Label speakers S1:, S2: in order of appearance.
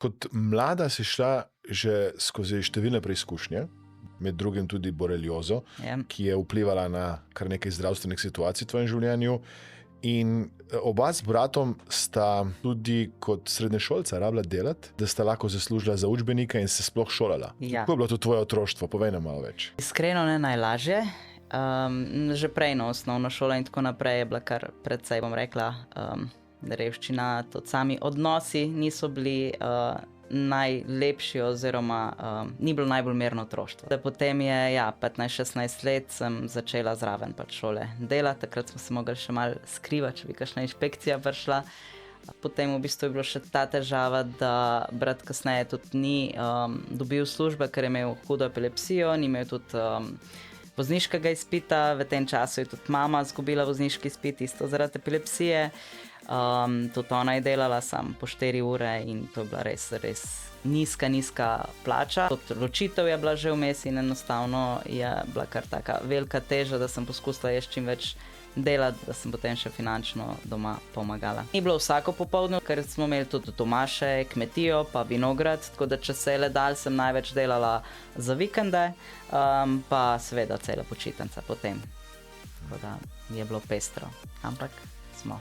S1: Kot mlada si šla že skozi številne preizkušnje, med drugim tudi boreliozo, ki je vplivala na kar nekaj zdravstvenih situacij v tvojem življenju. In oba s bratom sta tudi kot srednješolca rabila delati, da sta lahko zaslužila za učbenike in se sploh šolala. Kako je bilo to tvoje otroštvo? Povej nam malo več.
S2: Iskreno ne najlažje. Že prej na osnovno šolo in tako naprej je bila kar precej, bom rekla, revščina. Tudi sami odnosi niso bili najlepši oziroma ni bilo najbolj mirno otroštvo. Potem je 15-16 let sem začela zraven šole delati. Takrat smo se mogli še malo skrivati, če bi kakšna inšpekcija prišla. Potem v bistvu je bilo še ta težava, da brat kasneje tudi ni dobil službe, ker je imel hudo epilepsijo, ni imel tudi vozniškega izpita. V tem času je tudi mama izgubila vozniški izpit, isto zaradi epilepsije. Tudi ona je delala samo po 4 ure in to je bila res nizka plača. Tudi ločitev je bila že vmes in enostavno je bila kar taka velika teža, da sem poskusila čim več delati, da sem potem še finančno doma pomagala. Ni bilo vsako popoldne, ker smo imeli tudi doma še kmetijo pa vinograd, tako da če se je le dal, sem največ delala za vikende, pa seveda cela počitnica potem. Tako da je bilo pestro, ampak smo.